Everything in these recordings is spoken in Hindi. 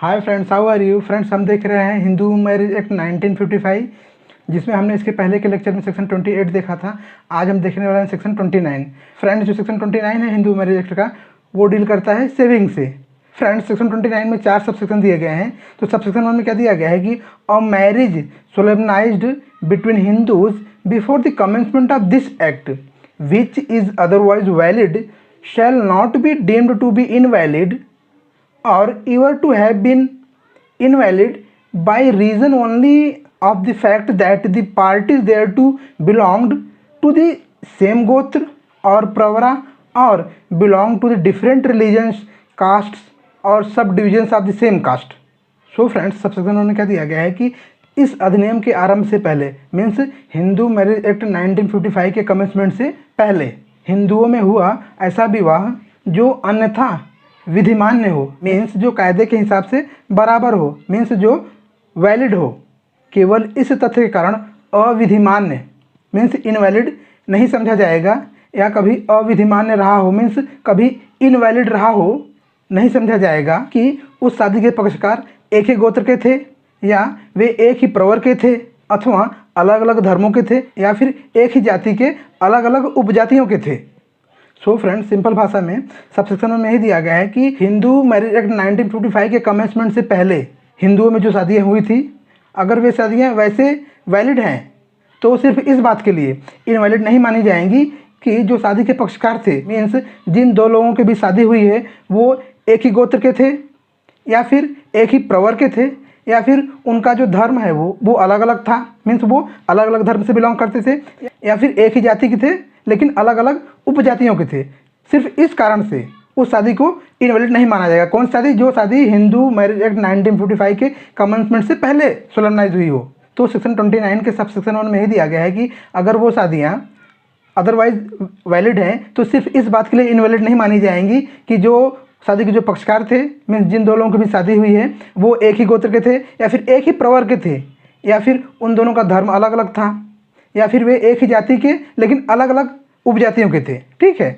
Hi friends, how are you friends. हम देख रहे हैं हिंदू मैरिज एक्ट 1955, जिसमें हमने इसके पहले के लेक्चर में सेक्शन 28 देखा था। आज हम देखने वाले हैं सेक्शन 29। फ्रेंड्स, जो सेक्शन 29 है हिंदू मैरिज एक्ट का, वो डील करता है सेविंग से। फ्रेंड्स, सेक्शन 29 में 4 सब सेक्शन दिए गए हैं। तो सब सेक्शन 1 में क्या दिया गया है कि a marriage solemnised between Hindus before the commencement of this act which is otherwise valid shall not be deemed to be invalid or ever to have been invalid by reason only of the fact that the parties thereto belonged to the same gotra or pravara or belong to the different religions, castes or subdivisions of the same caste. So friends, subsection में क्या दिया गया है कि इस अधिनियम के आरंभ से पहले मीन्स हिंदू मैरिज एक्ट 1955 के कमेंसमेंट से पहले हिंदुओं में हुआ ऐसा विवाह जो अन्यथा विधिमान्य हो, मीन्स जो कायदे के हिसाब से बराबर हो, मीन्स जो वैलिड हो, केवल इस तथ्य के कारण अविधिमान्य मीन्स इनवैलिड नहीं समझा जाएगा, या कभी अविधिमान्य रहा हो मीन्स कभी इनवैलिड रहा हो नहीं समझा जाएगा कि उस शादी के पक्षकार एक ही गोत्र के थे, या वे एक ही प्रवर के थे, अथवा अलग अलग धर्मों के थे, या फिर एक ही जाति के अलग अलग उपजातियों के थे। सो फ्रेंड्स, सिंपल भाषा में सबसेक्शन में यही दिया गया है कि हिंदू मैरिज एक्ट 1955 के कमेंसमेंट से पहले हिंदुओं में जो शादियाँ हुई थी, अगर वे शादियाँ वैसे वैलिड हैं तो सिर्फ इस बात के लिए इनवैलिड नहीं मानी जाएंगी कि जो शादी के पक्षकार थे, मीन्स जिन दो लोगों के बीच शादी हुई है वो एक ही गोत्र के थे, या फिर एक ही प्रवर के थे, या फिर उनका जो धर्म है वो अलग अलग था, मीन्स वो अलग अलग धर्म से बिलोंग करते थे, या फिर एक ही जाति के थे लेकिन अलग अलग उपजातियों के थे। सिर्फ इस कारण से उस शादी को इनवैलिड नहीं माना जाएगा। कौन शादी? जो शादी हिंदू मैरिज एक्ट 1955 के कमेंसमेंट से पहले सोलमनाइज हुई हो। तो सेक्शन 29 के सब सेक्शन 1 में ही दिया गया है कि अगर वो शादियाँ अदरवाइज वैलिड हैं तो सिर्फ इस बात के लिए इनवैलिड नहीं मानी जाएंगी कि जो शादी के जो पक्षकार थे, मीन्स जिन दो लोगों की भी शादी हुई है वो एक ही गोत्र के थे, या फिर एक ही प्रवर के थे, या फिर उन दोनों का धर्म अलग अलग था, या फिर वे एक ही जाति के लेकिन अलग अलग उपजातियों के थे। ठीक है।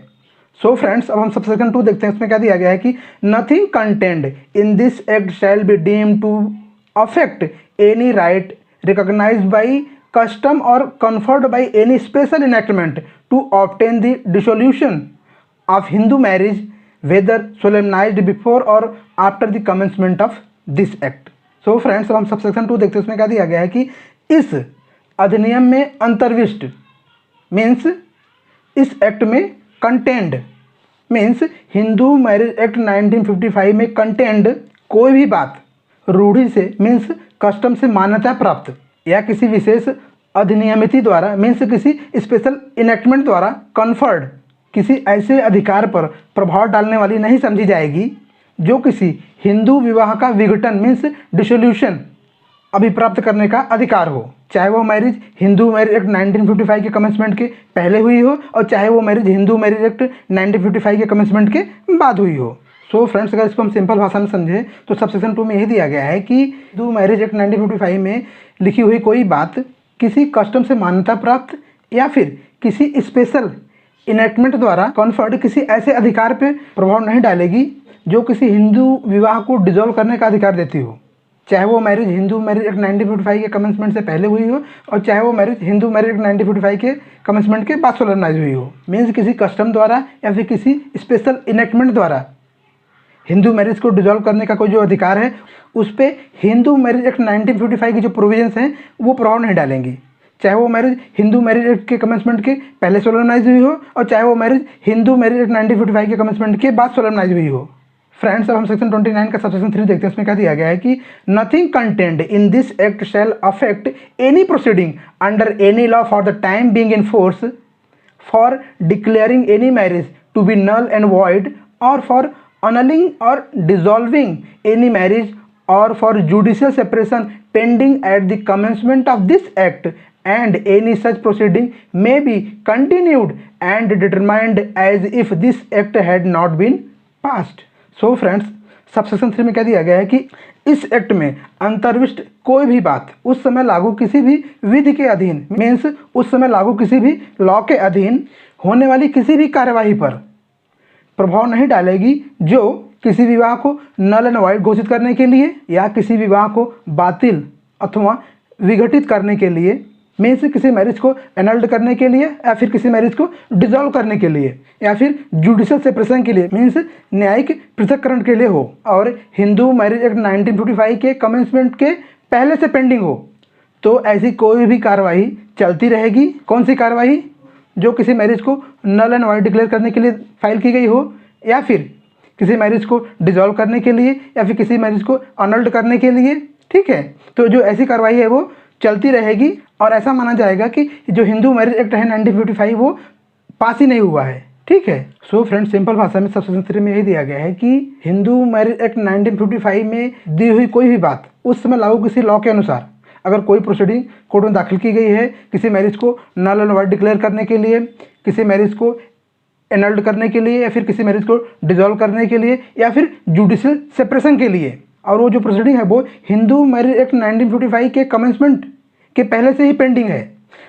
सो फ्रेंड्स, अब हम सब सेक्शन 2 देखते हैं। इसमें क्या दिया गया है कि nothing contained in this act shall be deemed to affect any right recognized by custom or conferred by any special enactment to obtain the dissolution of Hindu marriage, whether solemnized before or after the commencement of this act. So friends, अब हम सबसेक्शन 2 देखते हैं। उसमें क्या दिया गया है कि इस अधिनियम में अंतर्विष्ट मीन्स इस एक्ट में contained means Hindu marriage act 1955 में कंटेंड कोई भी बात रूढ़ि से मीन्स कस्टम से मान्यता प्राप्त या किसी विशेष अधिनियमिति द्वारा मीन्स किसी स्पेशल इनेक्टमेंट द्वारा कन्फर्ड किसी ऐसे अधिकार पर प्रभाव डालने वाली नहीं समझी जाएगी जो किसी हिंदू विवाह का विघटन मीन्स डिसोल्यूशन अभिप्राप्त करने का अधिकार हो, चाहे वो मैरिज हिंदू मैरिज एक्ट 1955 के कमेंसमेंट के पहले हुई हो और चाहे वो मैरिज हिंदू मैरिज एक्ट 1955 के कमेंसमेंट के बाद हुई हो। सो फ्रेंड्स, अगर इसको हम सिंपल भाषा में समझें तो सब सेक्शन 2 में यही दिया गया है कि हिंदू मैरिज एक्ट 1955 में लिखी हुई कोई बात किसी कस्टम से मान्यता प्राप्त या फिर किसी स्पेशल इनेक्टमेंट द्वारा कन्फर्ड किसी ऐसे अधिकार पर प्रभाव नहीं डालेगी जो किसी हिंदू विवाह को डिसॉल्व करने का अधिकार देती हो, चाहे वो मैरिज हिंदू मैरिज एक्ट 1955 के कमेंसमेंट से पहले हुई हो और चाहे वो मैरिज हिंदू मैरिज एक्ट 1955 के कमेंसमेंट के बाद सोलमनाइज हुई हो। मीन्स किसी कस्टम द्वारा या फिर किसी स्पेशल इनेक्टमेंट द्वारा हिंदू मैरिज को डिसॉल्व करने का कोई जो अधिकार है उस पर हिंदू मैरिज एक्ट 1955 की जो प्रोविजंस हैं वो प्रभाव नहीं डालेंगी, चाहे वो मैरिज हिंदू मैरिज एक्ट के कमेंसमेंट के पहले सोलमनाइज हुई हो और चाहे वो मैरिज हिंदू मैरिज एक्ट 1955 के कमेंसमेंट के बाद सोलमनाइज हुई हो। फ्रेंड्स, अब हम सेक्शन 29 का सबसेक्शन 3 देखते हैं। इसमें क्या दिया गया है कि nothing contained in this act shall affect any proceeding under any law for the time being in force for declaring any marriage to be null and void और for annulling or dissolving any marriage or for judicial separation pending at the commencement of this act, and any such proceeding may be continued and determined as if this act had not been passed. So friends, subsection 3 में क्या दिया गया है कि इस एक्ट में अंतर्विष्ट कोई भी बात उस समय लागू किसी भी विधि के अधीन मीन्स उस समय लागू किसी भी लॉ के अधीन होने वाली किसी भी कार्यवाही पर प्रभाव नहीं डालेगी जो किसी विवाह को नल एंड वाइड घोषित करने के लिए, या किसी विवाह को बातिल अथवा विघटित करने के लिए, मीन्स किसी मैरिज को एनल्ड करने के लिए, या फिर किसी मैरिज को डिसॉल्व करने के लिए, या फिर जुडिशियल सेपरेशन के लिए, मीन्स न्यायिक पृथक्करण के लिए हो, और हिंदू मैरिज एक्ट 1955 के कमेंसमेंट के पहले से पेंडिंग हो, तो ऐसी कोई भी कार्रवाई चलती रहेगी। कौन सी कार्रवाई? जो किसी मैरिज को नल एंड वाइड डिक्लेयर करने के लिए फाइल की गई हो, या फिर किसी मैरिज को डिसॉल्व करने के लिए, या फिर किसी मैरिज को अनल्ड करने के लिए। ठीक है, तो जो ऐसी कार्रवाई है वो चलती रहेगी, और ऐसा माना जाएगा कि जो हिंदू मैरिज एक्ट है 1955 वो पास ही नहीं हुआ है। ठीक है। सो फ्रेंड्स, सिंपल भाषा में सबसेक्शन 3 में यही दिया गया है कि हिंदू मैरिज एक्ट 1955 में दी हुई कोई भी बात उस समय लागू किसी लॉ के अनुसार, अगर कोई प्रोसीडिंग कोर्ट में दाखिल की गई है किसी मैरिज को नल एंड वाइड डिक्लेयर करने के लिए, किसी मैरिज को एनल्ड करने के लिए, या फिर किसी मैरिज को डिसॉल्व करने के लिए, या फिर जुडिशियल सेपरेशन के लिए, और वो जो प्रोसीडिंग है वो हिंदू मैरिज एक्ट 1955 के कमेंसमेंट के पहले से ही पेंडिंग है,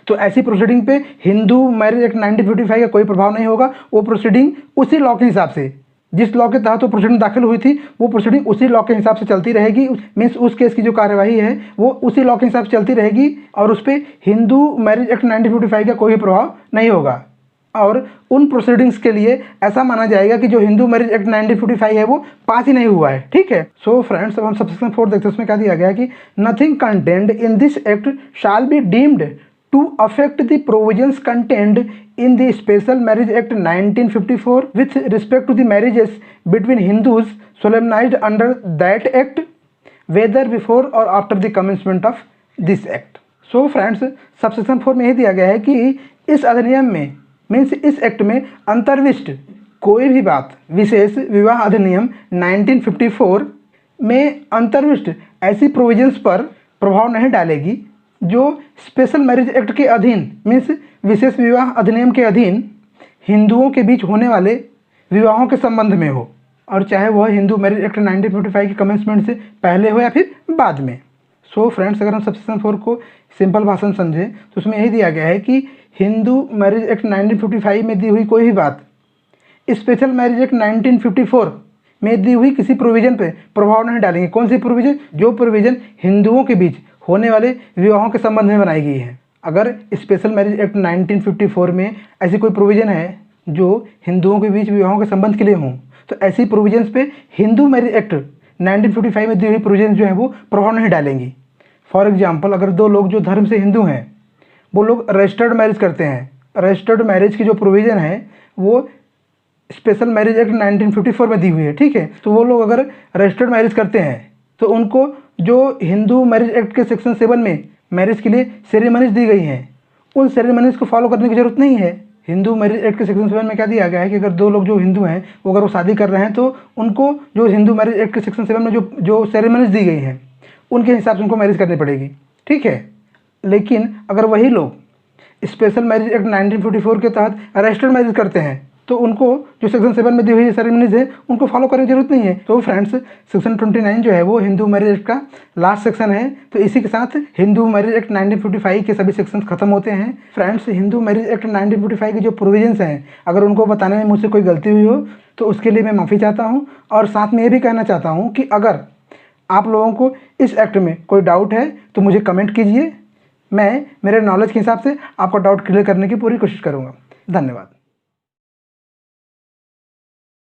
तो ऐसी प्रोसीडिंग पे हिंदू मैरिज एक्ट 1955 का कोई प्रभाव नहीं होगा। वो प्रोसीडिंग उसी लॉ के हिसाब से, जिस लॉ के तहत वो प्रोसीडिंग दाखिल हुई थी, वो प्रोसीडिंग उसी लॉ के हिसाब से चलती रहेगी। मीन्स उस केस की जो कार्यवाही है वो उसी लॉ के हिसाब से चलती रहेगी, और उस पर हिंदू मैरिज एक्ट 1955 का कोई प्रभाव नहीं होगा। और उन प्रोसीडिंग्स के लिए ऐसा माना जाएगा कि जो हिंदू मैरिज एक्ट 1955 है वो पास ही नहीं हुआ है। ठीक है। सो फ्रेंड्स, अब हम सबसेक्शन 4 देखते हैं। उसमें क्या दिया गया है कि nothing contained in this act shall be deemed to affect the provisions contained in the special marriage act 1954 with respect to the marriages between Hindus solemnized under that act whether before or after the commencement of this act. So friends, subsection 4 में यह दिया गया है कि इस अधिनियम में, मीन्स इस एक्ट में अंतर्विष्ट कोई भी बात विशेष विवाह अधिनियम 1954 में अंतर्विष्ट ऐसी प्रोविजंस पर प्रभाव नहीं डालेगी जो स्पेशल मैरिज एक्ट के अधीन, मीन्स विशेष विवाह अधिनियम के अधीन हिंदुओं के बीच होने वाले विवाहों के संबंध में हो, और चाहे वह हिंदू मैरिज एक्ट 1955 के कमेंसमेंट से पहले हो या फिर बाद में। सो फ्रेंड्स, अगर हम सबसेक्शन 4 को सिंपल भाषा में समझें तो उसमें यही दिया गया है कि हिंदू मैरिज एक्ट 1955 में दी हुई कोई भी बात स्पेशल मैरिज एक्ट 1954 में दी हुई किसी प्रोविज़न पे प्रभाव नहीं डालेंगे। कौन सी प्रोविज़न? जो प्रोविज़न हिंदुओं के बीच होने वाले विवाहों के संबंध में बनाई गई है। अगर स्पेशल मैरिज एक्ट 1954 में ऐसी कोई प्रोविज़न है जो हिंदुओं के बीच विवाहों के संबंध के लिए हों, तो ऐसी प्रोविजंस पे हिंदू मैरिज एक्ट 1955 में दी हुई प्रोविजन जो है वो प्रभाव नहीं डालेंगी। फॉर एग्जाम्पल, अगर दो लोग जो धर्म से हिंदू हैं वो लोग रजिस्टर्ड मैरिज करते हैं, रजिस्टर्ड मैरिज की जो प्रोविज़न है वो स्पेशल मैरिज एक्ट 1954 में दी हुई है। ठीक है, तो वो लोग अगर रजिस्टर्ड मैरिज करते हैं तो उनको जो हिंदू मैरिज एक्ट के सेक्शन 7 में मैरिज के लिए सेरेमनीज दी गई हैं, उन सेरेमनीज को फॉलो करने की जरूरत नहीं है। हिंदू मैरिज एक्ट के सेक्शन 7 में क्या दिया गया है कि अगर दो लोग जो हिंदू हैं वो अगर वो शादी कर रहे हैं तो उनको जो हिंदू मैरिज एक्ट के सेक्शन 7 में जो सेरेमनीज दी गई हैं उनके हिसाब से उनको मैरिज करनी पड़ेगी। ठीक है, लेकिन अगर वही लोग स्पेशल मैरिज एक्ट 1954 के तहत रजिस्टर्ड मैरिज करते हैं तो उनको जो सेक्शन 7 में दी हुई सेरेमनीज है उनको फॉलो करने की जरूरत नहीं है। तो फ्रेंड्स, सेक्शन 29 जो है वो हिंदू मैरिज एक्ट का लास्ट सेक्शन है। तो इसी के साथ हिंदू मैरिज एक्ट 1955 के सभी सेक्शंस खत्म होते हैं। फ्रेंड्स, हिंदू मैरिज एक्ट 1955 की जो प्रोविजंस हैं अगर उनको बताने में मुझसे कोई गलती हुई हो तो उसके लिए मैं माफ़ी चाहता हूँ। और साथ में ये भी कहना चाहता हूँ कि अगर आप लोगों को इस एक्ट में कोई डाउट है तो मुझे कमेंट कीजिए, मैं मेरे नॉलेज के हिसाब से आपका डाउट क्लियर करने की पूरी कोशिश करूँगा। धन्यवाद।